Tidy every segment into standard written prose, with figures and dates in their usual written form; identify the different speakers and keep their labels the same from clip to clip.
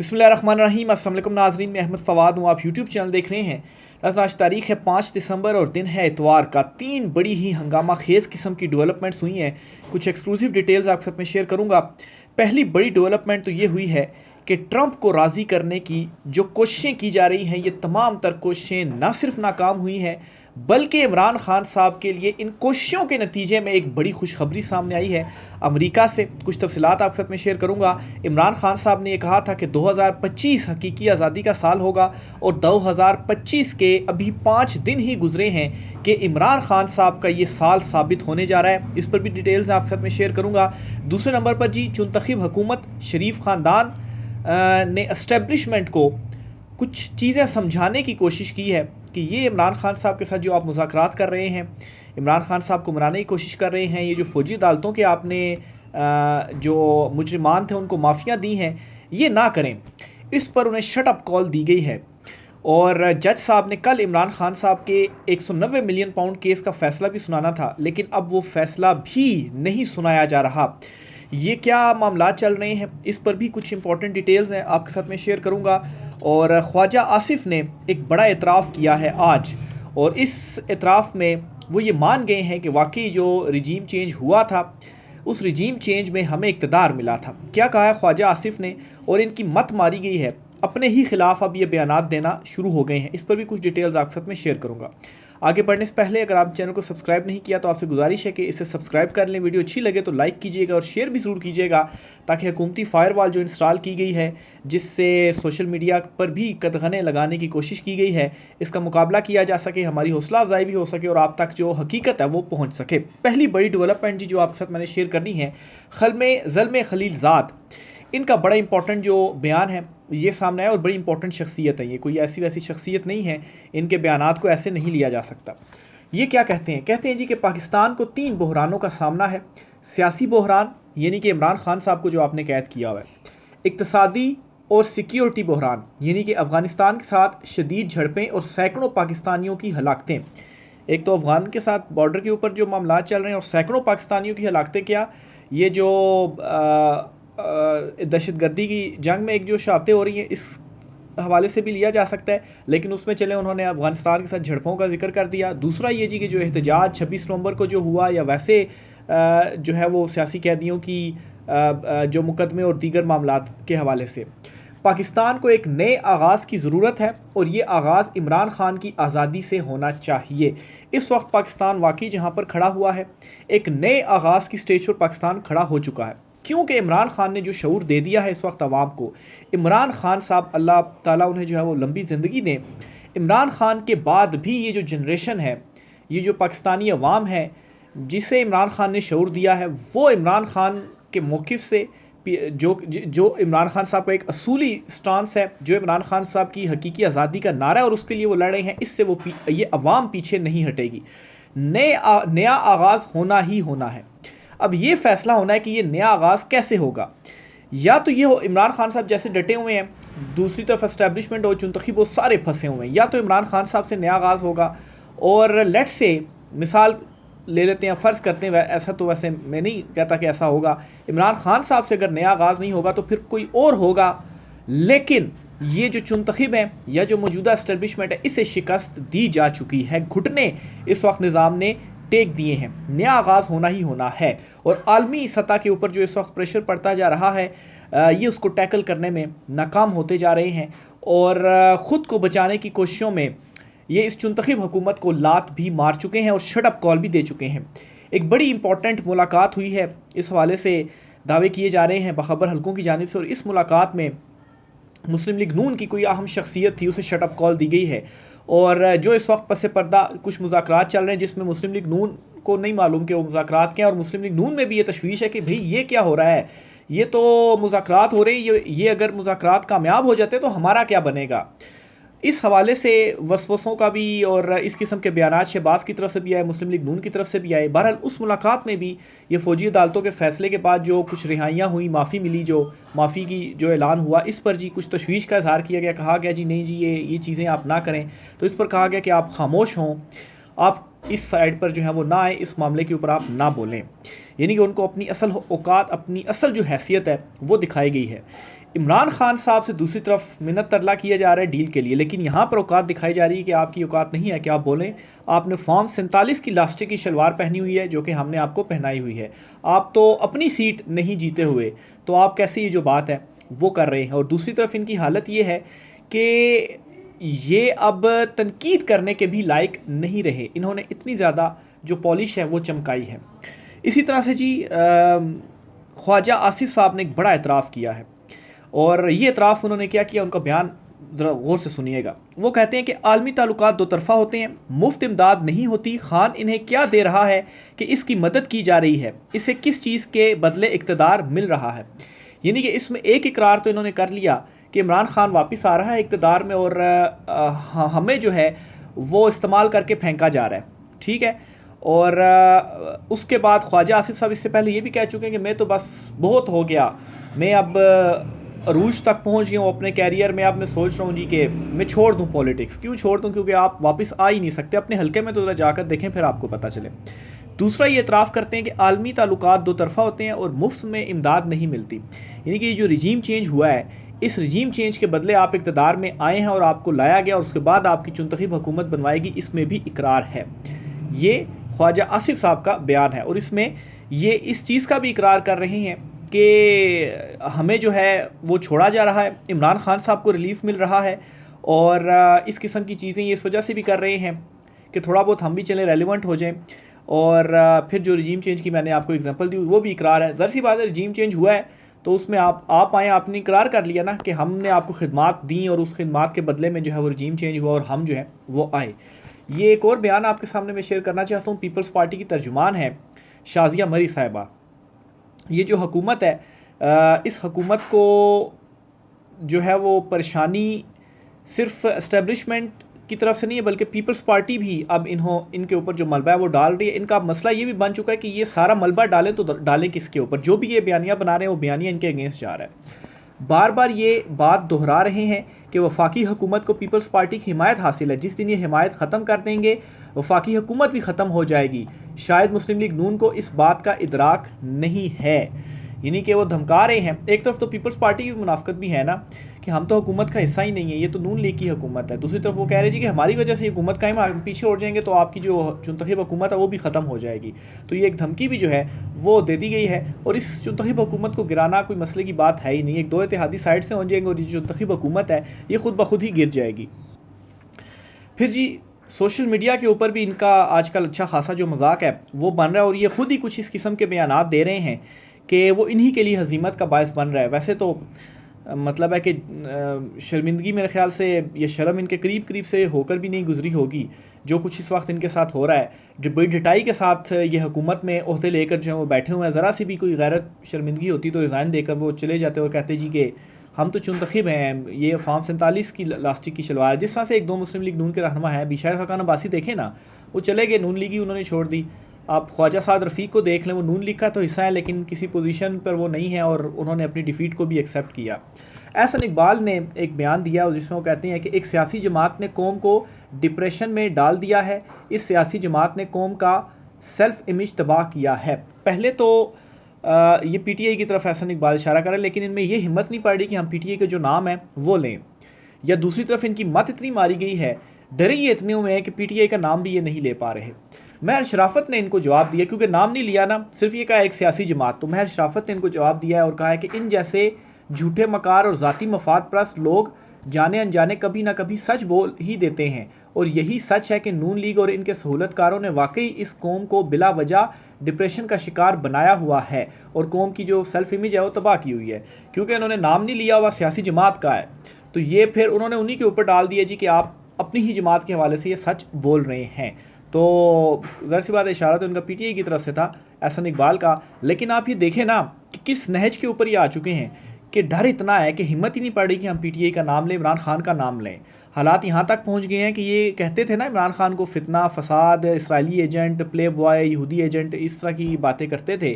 Speaker 1: बिस्मिल्लाहिर्रहमानिर्रहीम। अस्सलाम वालेकुम नाज़रीन, मैं अहमद फ़वाद हूँ। आप यूट्यूब चैनल देख रहे हैं। आज तारीख़ है 5 दिसंबर और दिन है इतवार का। 3 बड़ी ही हंगामा खेज़ किस्म की डेवलपमेंट्स हुई हैं। कुछ एक्सक्लूसिव डिटेल्स आपके साथ में शेयर करूँगा। पहली बड़ी डेवलपमेंट तो ये हुई है कि ट्रंप को राज़ी करने की जो कोशिशें की जा रही हैं, ये तमाम तर कोशिशें ना सिर्फ नाकाम हुई हैं, बल्कि इमरान खान साहब के लिए इन कोशिशों के नतीजे में एक बड़ी खुशखबरी सामने आई है अमेरिका से। कुछ तफसीलात आपके साथ में शेयर करूंगा। इमरान खान साहब ने ये कहा था कि 2025 हकीकी आज़ादी का साल होगा और 2025 के अभी 5 दिन ही गुजरे हैं कि इमरान खान साहब का ये साल साबित होने जा रहा है। इस पर भी डिटेल्स आपके साथ में शेयर करूंगा। दूसरे नंबर पर जी, चुनतखब हुकूमत शरीफ ख़ानदान ने इस्टेब्लिशमेंट को कुछ चीज़ें समझाने की कोशिश की है कि ये इमरान खान साहब के साथ जो आप मुज़ाकरात कर रहे हैं, इमरान खान साहब को मनाने की कोशिश कर रहे हैं, ये जो फ़ौजी अदालतों के आपने जो मुजरिमान थे उनको माफ़ियाँ दी हैं, ये ना करें। इस पर उन्हें शट अप कॉल दी गई है। और जज साहब ने कल इमरान खान साहब के 190 मिलियन पाउंड केस का फ़ैसला भी सुनाना था, लेकिन अब वो फ़ैसला भी नहीं सुनाया जा रहा। ये क्या मामला चल रहे हैं, इस पर भी कुछ इंपॉर्टेंट डिटेल्स हैं आपके साथ में शेयर करूंगा। और ख्वाजा आसिफ ने एक बड़ा एतराफ़ किया है आज, और इस एतराफ़ में वो ये मान गए हैं कि वाकई जो रिजीम चेंज हुआ था, उस रिजीम चेंज में हमें इक़्तिदार मिला था। क्या कहा है ख्वाजा आसिफ ने, और इनकी मत मारी गई है। अपने ही खिलाफ अब ये बयानात देना शुरू हो गए हैं। इस पर भी कुछ डिटेल्स आपके साथ में शेयर करूंगा। आगे बढ़ने से पहले अगर आप चैनल को सब्सक्राइब नहीं किया तो आपसे गुजारिश है कि इसे सब्सक्राइब कर लें। वीडियो अच्छी लगे तो लाइक कीजिएगा और शेयर भी ज़रूर कीजिएगा, ताकि हुकूमती फ़ायरवॉल जो इंस्टॉल की गई है, जिससे सोशल मीडिया पर भी कदगने लगाने की कोशिश की गई है, इसका मुकाबला किया जा सके, हमारी हौसला अफजाई भी हो सके और आप तक जो हकीकत है वो पहुँच सके। पहली बड़ी डेवलपमेंट जी जो आपके साथ मैंने शेयर करनी है, ज़ल्म खलीलज़ाद, इनका बड़ा इंपॉर्टेंट जो बयान है ये सामने आया, और बड़ी इंपॉर्टेंट शख्सियत है। ये कोई ऐसी वैसी शख्सियत नहीं है, इनके बयानात को ऐसे नहीं लिया जा सकता। ये क्या कहते हैं? कहते हैं जी कि पाकिस्तान को 3 बहरानों का सामना है। सियासी बहरान, यानी कि इमरान खान साहब को जो आपने कैद किया हुआ है। इक्तसादी और सिक्योरिटी बहरान, यानी कि अफ़गानिस्तान के साथ शदीद झड़पें और सैकड़ों पाकिस्तानियों की हलाकतें। एक तो अफ़गान के साथ बॉर्डर के ऊपर जो मामला चल रहे हैं और सैकड़ों पाकिस्तानियों की हलाकतें, क्या ये जो दहशतगर्दी की जंग में एक जो शहादतें हो रही हैं, इस हवाले से भी लिया जा सकता है। लेकिन उसमें चले उन्होंने अफ़गानिस्तान के साथ झड़पों का जिक्र कर दिया। दूसरा ये जी कि जो एहतजाज 26 नवंबर को जो हुआ, या वैसे जो है वो सियासी कैदियों की जो मुकदमे और दीगर मामलात के हवाले से पाकिस्तान को एक नए आगाज़ की ज़रूरत है, और ये आगाज़ इमरान खान की आज़ादी से होना चाहिए। इस वक्त पाकिस्तान वाकई जहाँ पर खड़ा हुआ है, एक नए आगाज़ की स्टेज पर पाकिस्तान खड़ा हो चुका है, क्योंकि इमरान खान ने जो शऊर दे दिया है इस वक्त आवाम को। इमरान खान साहब, अल्लाह ताला उन्हें जो है वो लंबी ज़िंदगी दें। इमरान खान के बाद भी ये जो जनरेशन है, ये जो पाकिस्तानी अवाम है, जिसे इमरान खान ने शऊर दिया है, वो इमरान खान के मौक़िफ़ से जो इमरान खान साहब का एक असूली स्टांस है, जो इमरान खान साहब की हकीकी आज़ादी का नारा है और उसके लिए वो लड़ रहे हैं, इससे वो ये अवाम पीछे नहीं हटेगी। नया आगाज़ होना ही होना है। अब ये फ़ैसला होना है कि ये नया आगाज़ कैसे होगा। या तो ये हो इमरान खान साहब जैसे डटे हुए हैं, दूसरी तरफ एस्टेब्लिशमेंट और चुनतखब वो सारे फंसे हुए हैं, या तो इमरान खान साहब से नया आगाज़ होगा। और लेट्स से मिसाल ले लेते हैं, फ़र्ज़ करते हैं, ऐसा तो वैसे मैं नहीं कहता कि ऐसा होगा, इमरान खान साहब से अगर नया आगाज़ नहीं होगा तो फिर कोई और होगा। लेकिन ये जो चुनतखब है या जो मौजूदा एस्टेब्लिशमेंट है, इसे शिकस्त दी जा चुकी है। घुटने इस वक्त निज़ाम ने टेक दिए हैं। नया आगाज़ होना ही होना है, और आलमी सतह के ऊपर जो इस वक्त प्रेशर पड़ता जा रहा है, ये उसको टैकल करने में नाकाम होते जा रहे हैं, और ख़ुद को बचाने की कोशिशों में ये इस चुनतखब हुकूमत को लात भी मार चुके हैं और शट अप कॉल भी दे चुके हैं। एक बड़ी इंपॉर्टेंट मुलाकात हुई है, इस हवाले से दावे किए जा रहे हैं बाखबर हलकों की जानिब से, और इस मुलाकात में मुस्लिम लीग नून की कोई अहम शख्सियत थी, उसे शट अप कॉल दी गई है। और जो इस वक्त पसे पर्दा कुछ मुज़ाकरात चल रहे हैं, जिसमें मुस्लिम लीग नून को नहीं मालूम कि वो मुज़ाकरात क्या हैं, और मुस्लिम लीग नून में भी ये तशवीश है कि भाई ये क्या हो रहा है, ये तो मुज़ाकरात हो रही है, ये अगर मुज़ाकरात कामयाब हो जाते तो हमारा क्या बनेगा। इस हवाले से वसवसों का भी और इस किस्म के बयानात शहबाज की तरफ से भी आए, मुस्लिम लीग नून की तरफ से भी आए। बहरहाल उस मुलाकात में भी ये फ़ौजी अदालतों के फ़ैसले के बाद जो कुछ रिहाइयाँ हुई, माफ़ी मिली, जो माफ़ी की जो ऐलान हुआ, इस पर जी कुछ तशवीश का इज़हार किया गया। कहा गया जी नहीं जी ये चीज़ें आप ना करें। तो इस पर कहा गया कि आप खामोश हों, आप इस साइड पर जो है वो ना आए, इस मामले के ऊपर आप ना बोलें। यानी कि उनको अपनी असल औकात, अपनी असल जो हैसियत है वो दिखाई गई है। इमरान खान साहब से दूसरी तरफ मिन्नत तरला किया जा रहा है डील के लिए, लेकिन यहाँ पर औकात दिखाई जा रही है कि आपकी औकात नहीं है कि आप बोलें। आपने फॉर्म 47 की लास्टिक की शलवार पहनी हुई है जो कि हमने आपको पहनाई हुई है, आप तो अपनी सीट नहीं जीते हुए, तो आप कैसे ये जो बात है वो कर रहे हैं। और दूसरी तरफ इनकी हालत ये है कि ये अब तनकीद करने के भी लायक नहीं रहे, इन्होंने इतनी ज़्यादा जो पॉलिश है वो चमकाई है। इसी तरह से जी ख्वाजा आसिफ साहब ने एक बड़ा एतराफ़ किया है, और ये एतराफ़ उन्होंने क्या किया, उनका बयान ज़रा गौर से सुनिएगा। वो कहते हैं कि आलमी ताल्लुकात दो तरफ़ा होते हैं, मुफ्त इमदाद नहीं होती, खान इन्हें क्या दे रहा है कि इसकी मदद की जा रही है, इसे किस चीज़ के बदले इक़्तिदार मिल रहा है। यानी कि इसमें एक इकरार तो इन्होंने कर लिया कि इमरान खान वापस आ रहा है इक़्तिदार में, और हमें जो है वो इस्तेमाल करके फेंका जा रहा है, ठीक है। और उसके बाद ख्वाजा आसिफ साहब इससे पहले ये भी कह चुके हैं कि मैं तो बस बहुत हो गया, मैं अब अरूज तक पहुंच गया हूँ अपने कैरियर में, अब मैं सोच रहा हूँ जी कि मैं छोड़ दूँ पॉलिटिक्स। क्यों छोड़ दूँ? क्योंकि आप वापस आ ही नहीं सकते, अपने हल्के में तो ज़रा जाकर देखें फिर आपको पता चले। दूसरा ये इतराफ़ करते हैं कि आलमी ताल्लुकात दो तरफ़ा होते हैं और मुफ्त में इमदाद नहीं मिलती। यानी कि ये जो रिजीम चेंज हुआ है, इस रिजीम चेंज के बदले आप इक़्तिदार में आए हैं और आपको लाया गया और उसके बाद आपकी चुनतखब हुकूमत बनवाएगी, इसमें भी इकरार है। ये ख्वाजा आसिफ साहब का बयान है, और इसमें ये इस चीज़ का भी इकरार कर रहे हैं कि हमें जो है वो छोड़ा जा रहा है, इमरान खान साहब को रिलीफ मिल रहा है, और इस किस्म की चीज़ें ये इस वजह से भी कर रहे हैं कि थोड़ा बहुत हम भी चलें, रेलिवेंट हो जाएं। और फिर जो रिजीम चेंज की मैंने आपको एग्जांपल दी वो भी इकरार है। ज़ाहिर सी बात है, रिजीम चेंज हुआ है तो उसमें आप आए, आपने इकरार कर लिया ना कि हमने आपको खिदमात दी और उस खिदमात के बदले में जो है वो रिजीम चेंज हुआ और हम जो है वो आए। ये एक और बयान आपके सामने मैं शेयर करना चाहता हूँ। पीपल्स पार्टी की तर्जुमान है शाज़िया मरी साहिबा। ये जो हुकूमत है, इस हुकूमत को जो है वो परेशानी सिर्फ एस्टेब्लिशमेंट की तरफ से नहीं है, बल्कि पीपल्स पार्टी भी अब इनके ऊपर जो मलबा है वो डाल रही है। इनका मसला ये भी बन चुका है कि ये सारा मलबा डालें तो डालें किसके ऊपर। जो भी ये बयानियाँ बना रहे हैं वो बयानियाँ इनके अगेंस्ट जा रहा है। बार बार ये बात दोहरा रहे हैं कि वफाकी हुकूमत को पीपल्स पार्टी की हिमायत हासिल है, जिस दिन ये हिमायत ख़त्म कर देंगे वफाकी हुकूमत भी ख़त्म हो जाएगी। शायद मुस्लिम लीग नून को इस बात का इदराक नहीं है, यानी कि वो धमका रहे हैं। एक तरफ तो पीपल्स पार्टी की मुनाफकत भी है ना कि हम तो हुकूमत का हिस्सा ही नहीं है, ये तो नून लीग की हुकूमत है। दूसरी तरफ वो कह रहे जी कि हमारी वजह से हुकूमत कायम, हम पीछे उड़ जाएंगे तो आपकी जो चुनतखब हुकूमत है वो भी ख़त्म हो जाएगी। तो ये एक धमकी भी जो है वो दे दी गई है, और इस चुनतखब हुकूमत को गिराना कोई मसले की बात है ही नहीं। एक दो इत्तेहादी साइड से हो जाएंगे और ये चुनतखब हुकूमत है ये खुद ब खुद ही गिर जाएगी। फिर जी सोशल मीडिया के ऊपर भी इनका आजकल अच्छा खासा जो मजाक है वो बन रहा है, और ये ख़ुद ही कुछ इस किस्म के बयानात दे रहे हैं कि वो इन्हीं के लिए हजीमत का बायस बन रहा है। वैसे तो मतलब है कि शर्मिंदगी मेरे ख्याल से ये शर्म इनके करीब करीब से होकर भी नहीं गुजरी होगी जो कुछ इस वक्त इनके साथ हो रहा है। जो बड़ी डटाई के साथ ये हुकूमत में ओहदे लेकर जो है वो बैठे हुए हैं। ज़रा सी भी कोई गैरत शर्मिंदगी होती तो रिज़ाइन देकर वो चले जाते और कहते जी कि हम तो चुनतखब हैं, ये फॉर्म 47 की लास्टिक की शलवार है। जिस तरह से एक दो मुस्लिम लीग नून के रहनुमा है, बिशार खान अब्बासी देखें ना, वो चले गए, नून लीग ही उन्होंने छोड़ दी। आप ख्वाजा साद रफ़ीक को देख लें, वो नून लीग का तो हिस्सा है लेकिन किसी पोजीशन पर वो नहीं है, और उन्होंने अपनी डिफीट को भी एक्सेप्ट किया। एहसन इकबाल ने एक बयान दिया जिसमें वो कहते हैं कि एक सियासी जमात ने कौम को डिप्रेशन में डाल दिया है, इस सियासी जमात ने कौम का सेल्फ इमेज तबाह किया है। पहले तो ये पीटीआई की तरफ एहसन इकबाल इशारा करें, लेकिन इनमें ये हिम्मत नहीं पड़ रही कि हम पीटीआई के जो नाम है वो लें, या दूसरी तरफ इनकी मत इतनी मारी गई है, डरे ये इतने हुए हैं कि पीटीआई का नाम भी ये नहीं ले पा रहे। महर शराफत ने इनको जवाब दिया, क्योंकि नाम नहीं लिया ना, सिर्फ ये कहा एक सियासी जमात, तो महर शराफत ने इनको जवाब दिया है और कहा है कि इन जैसे झूठे मकार और ज़ाती मफाद परस्त लोग जाने अनजाने कभी ना कभी सच बोल ही देते हैं, और यही सच है कि नून लीग और इनके सहूलतकारों ने वाकई इस कौम को बिला वजह डिप्रेशन का शिकार बनाया हुआ है और कौम की जो सेल्फ इमेज है वो तबाह की हुई है। क्योंकि इन्होंने नाम नहीं लिया हुआ सियासी जमात का है, तो ये फिर उन्होंने उन्हीं के ऊपर डाल दिया जी कि आप अपनी ही जमात के हवाले से ये सच बोल रहे हैं। तो ज़ाहिर सी बात है, इशारा तो इनका पीटीआई की तरफ से था, एहसन इकबाल का। लेकिन आप ये देखें ना कि किस नहज के ऊपर ये आ चुके हैं कि डर इतना है कि हिम्मत ही नहीं पड़ रही कि हम पीटीआई का नाम लें, इमरान खान का नाम लें। हालात यहाँ तक पहुँच गए हैं कि ये कहते थे ना इमरान खान को फितना, फसाद, इसराइली एजेंट, प्ले बॉय, यहूदी एजेंट, इस तरह की बातें करते थे।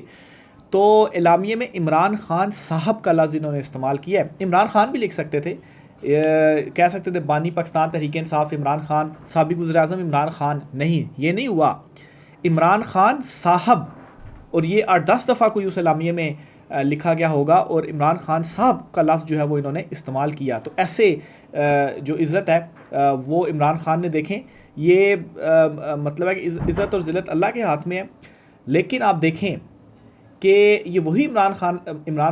Speaker 1: तो एलामिये में इमरान खान साहब का लफ्ज़ इन्होंने इस्तेमाल किया है। इमरान खान भी लिख सकते थे, कह सकते थे बानी पाकिस्तान तहरीक इंसाफ इमरान खान, साबिक़ वज़ीर-ए-आज़म इमरान खान, नहीं, ये नहीं हुआ, इमरान खान साहब। और ये 8-10 दफ़ा कोई उस एलामिये में लिखा गया होगा और इमरान खान साहब का लफ्ज़ जो है वो इन्होंने इस्तेमाल किया। तो ऐसे जो इज़्ज़त है वो इमरान खान ने देखें, ये मतलब है कि इज़्ज़त और ज़िल्लत अल्लाह के हाथ में है। लेकिन आप देखें कि ये वही इमरान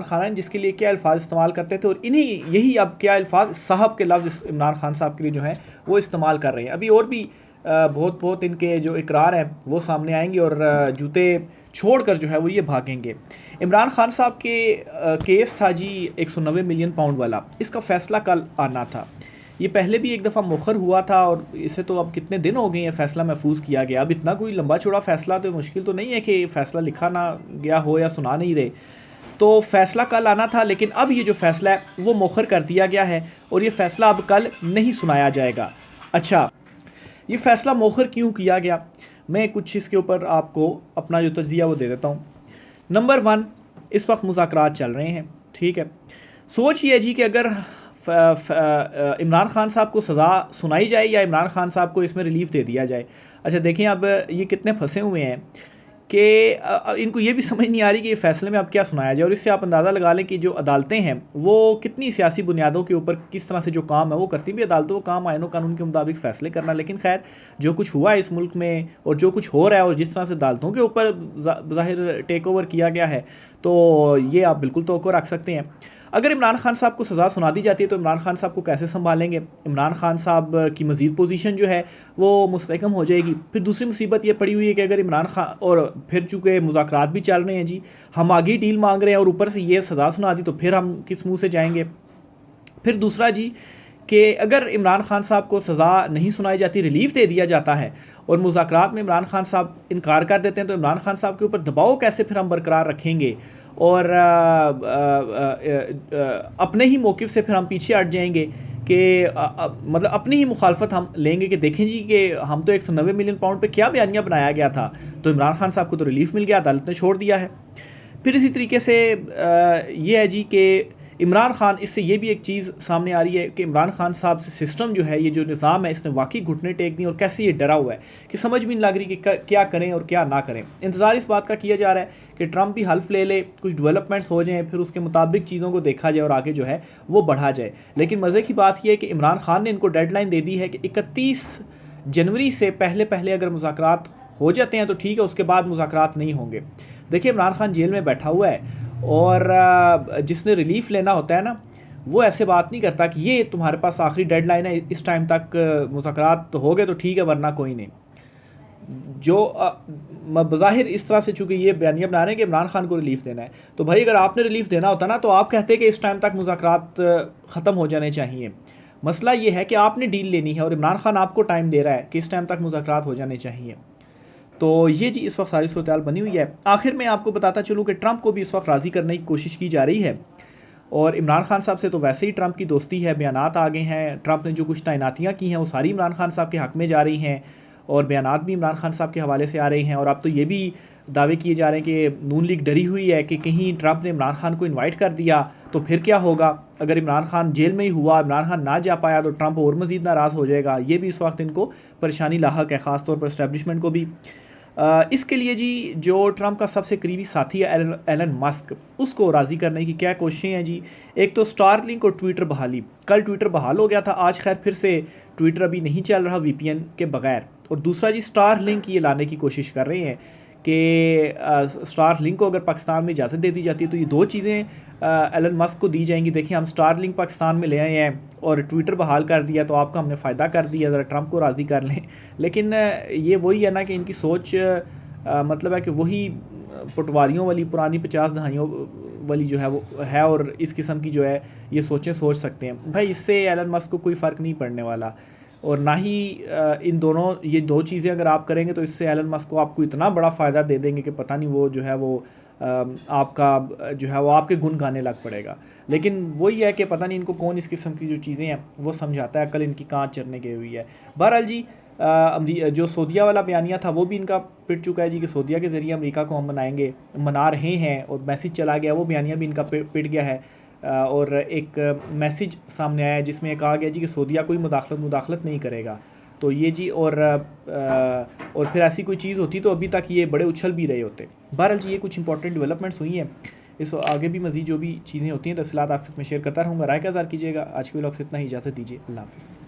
Speaker 1: खान हैं जिसके लिए क्या अल्फाज इस्तेमाल करते थे, और यही अब क्या अल्फाज साहब के लफ्ज़ इमरान खान साहब के लिए जो है वो इस्तेमाल कर रहे हैं। अभी और भी बहुत बहुत इनके जो इकरार हैं वो सामने आएंगे और जूते छोड़कर जो है वो ये भागेंगे। इमरान खान साहब के केस था जी 190 मिलियन पाउंड वाला, इसका फ़ैसला कल आना था। ये पहले भी एक दफ़ा मुखर हुआ था और इसे तो अब कितने दिन हो गए हैं फ़ैसला महफूज किया गया। अब इतना कोई लंबा चौड़ा फ़ैसला तो मुश्किल तो नहीं है कि फ़ैसला लिखा ना गया हो या सुना नहीं रहे। तो फ़ैसला कल आना था, लेकिन अब ये जो फ़ैसला है वो मुखर कर दिया गया है और ये फ़ैसला अब कल नहीं सुनाया जाएगा। अच्छा, ये फ़ैसला मुखर क्यों किया गया, मैं कुछ इसके ऊपर आपको अपना जो तज्ज़िया वो दे देता हूँ। नंबर 1, इस वक्त मुज़ाकरात चल रहे हैं, ठीक है। सोच ये है जी कि अगर इमरान खान साहब को सज़ा सुनाई जाए या इमरान खान साहब को इसमें रिलीफ दे दिया जाए। अच्छा देखें, अब ये कितने फंसे हुए हैं कि इनको ये भी समझ नहीं आ रही कि ये फ़ैसले में अब क्या सुनाया जाए। और इससे आप अंदाज़ा लगा लें कि जो अदालतें हैं वो कितनी सियासी बुनियादों के ऊपर किस तरह से जो काम है वो करती भी। अदालतों का काम आईन कानून के मुताबिक फ़ैसले करना, लेकिन खैर जो कुछ हुआ है इस मुल्क में और जो कुछ हो रहा है और जिस तरह से अदालतों के ऊपर ज़ाहिर टेक ओवर किया गया है, तो ये आप बिल्कुल तवक्को रख सकते हैं। अगर इमरान खान साहब को सज़ा सुना दी जाती है तो इमरान खान साहब को कैसे संभालेंगे? इमरान खान साहब की मज़ीद पोजीशन जो है वो मुस्तहकम हो जाएगी। फिर दूसरी मुसीबत ये पड़ी हुई है कि अगर इमरान खान, और फिर चूँकि मुज़ाकरात भी चल रहे हैं जी, हम आगे डील मांग रहे हैं और ऊपर से ये सज़ा सुना दी तो फिर हम किस मुँह से जाएंगे? फिर दूसरा जी कि अगर इमरान खान साहब को सज़ा नहीं सुनाई जाती, रिलीफ दे दिया जाता है और मुज़ाकरात में इमरान खान साहब इनकार कर देते हैं, तो इमरान खान साहब के ऊपर दबाव कैसे फिर हम बरकरार रखेंगे और अपने ही मौक़िफ़ से फिर हम पीछे हट जाएंगे कि मतलब अपनी ही मुखालफत हम लेंगे कि देखें जी कि हम तो 190 मिलियन पाउंड पे क्या बयानिया बनाया गया था, तो इमरान खान साहब को तो रिलीफ मिल गया, अदालत ने छोड़ दिया है। फिर इसी तरीके से ये है जी कि इमरान खान, इससे ये भी एक चीज़ सामने आ रही है कि इमरान खान साहब से सिस्टम जो है, ये जो निज़ाम है, इसने वाकई घुटने टेक दी और कैसे ये डरा हुआ है कि समझ भी नहीं लग रही कि क्या करें और क्या ना करें। इंतज़ार इस बात का किया जा रहा है कि ट्रंप भी हल्फ ले ले, कुछ डेवलपमेंट्स हो जाएँ, फिर उसके मुताबिक चीज़ों को देखा जाए और आगे जो है वो बढ़ा जाए। लेकिन मज़े की बात यह है कि इमरान खान ने इनको डेडलाइन दे दी है कि 31 जनवरी से पहले पहले अगर मुज़ाकरात हो जाते हैं तो ठीक है, उसके बाद मुज़ाकरात नहीं होंगे। देखिए, इमरान खान जेल में बैठा हुआ है और जिसने रिलीफ़ लेना होता है ना, वो ऐसे बात नहीं करता कि ये तुम्हारे पास आखिरी डेडलाइन है, इस टाइम तक मुज़ाकरात हो गए तो ठीक है वरना कोई नहीं। जो बज़ाहिर इस तरह से चूँकि ये बयानिया बना रहे हैं कि इमरान खान को रिलीफ़ देना है, तो भाई अगर आपने रिलीफ़ देना होता ना तो आप कहते कि इस टाइम तक मुज़ाकरात ख़त्म हो जाने चाहिए। मसला ये है कि आपने डील लेनी है और इमरान खान आपको टाइम दे रहा है कि इस टाइम तक मुज़ाकरात हो जाने चाहिए। तो ये जी इस वक्त सारी सूरत बनी हुई है। आखिर में आपको बताता चलूँ कि ट्रंप को भी इस वक्त राज़ी करने की कोशिश की जा रही है और इमरान खान साहब से तो वैसे ही ट्रंप की दोस्ती है, बयानात आ गए हैं। ट्रंप ने जो कुछ तैनातियाँ की हैं वो सारी इमरान खान साहब के हक़ में जा रही हैं और बयानात भी इमरान खान साहब के हवाले से आ रहे हैं। और अब तो ये भी दावे किए जा रहे हैं कि नून लीग डरी हुई है कि कहीं ट्रंप ने इमरान खान को इन्वाइट कर दिया तो फिर क्या होगा, अगर इमरान खान जेल में ही हुआ, इमरान खान ना जा पाया तो ट्रंप और मज़ीद नाराज़ हो जाएगा। ये भी इस वक्त इनको परेशानी लाहक है, ख़ास तौर पर इस्टेब्लिशमेंट को भी। इसके लिए जी जो ट्रंप का सबसे करीबी साथी है एलन मस्क, उसको राज़ी करने की क्या कोशिशें हैं जी। एक तो स्टारलिंक और ट्विटर बहाली, कल ट्विटर बहाल हो गया था, आज खैर फिर से ट्विटर अभी नहीं चल रहा VPN के बगैर। और दूसरा जी स्टारलिंक ये लाने की कोशिश कर रहे हैं कि स्टारलिंक को अगर पाकिस्तान में इजाज़त दे दी जाती है तो ये दो चीज़ें एलन मस्क को दी जाएंगी। देखिए, हम स्टारलिंक पाकिस्तान में ले आए हैं और ट्विटर बहाल कर दिया तो आपका हमने फ़ायदा कर दिया, ज़रा ट्रंप को राज़ी कर लें। लेकिन ये वही है ना कि इनकी सोच मतलब है कि वही पटवारियों वाली पुरानी 50 दहाइयों वाली जो है वो है और इस किस्म की जो है ये सोचें सोच सकते हैं। भाई इससे एलन मस्क को कोई फ़र्क नहीं पड़ने वाला और ना ही इन दोनों, ये दो चीज़ें अगर आप करेंगे तो इससे एलन मस्क को आपको इतना बड़ा फ़ायदा दे देंगे कि पता नहीं वो जो है वो आपका जो है वो आपके गुण गाने लग पड़ेगा। लेकिन वही है कि पता नहीं इनको कौन इस किस्म की जो चीज़ें हैं वो समझाता है, कल इनकी कांच चरने गई हुई है। बहरहाल जी जो सऊदीया वाला बयानिया था वो भी इनका पिट चुका है जी कि सऊदीया के ज़रिए अमेरिका को हम मना रहे हैं और मैसेज चला गया, वो बयानिया भी इनका पिट गया है। और एक मैसेज सामने आया जिसमें कहा गया जी कि सऊदीया कोई मुदाखलत नहीं करेगा। तो ये जी और फिर ऐसी कोई चीज़ होती तो अभी तक ये बड़े उछल भी रहे होते। बहरहाल जी ये कुछ इंपॉर्टेंट डेवलपमेंट्स हुई हैं इस आगे भी मज़ीद जो भी चीज़ें होती हैं तफसीलात आपके साथ में शेयर करता रहूँगा। राय का इज़हार कीजिएगा। आज के व्लॉग से इतना ही, इजाज़त दीजिए। अल्लाह हाफ़िज़।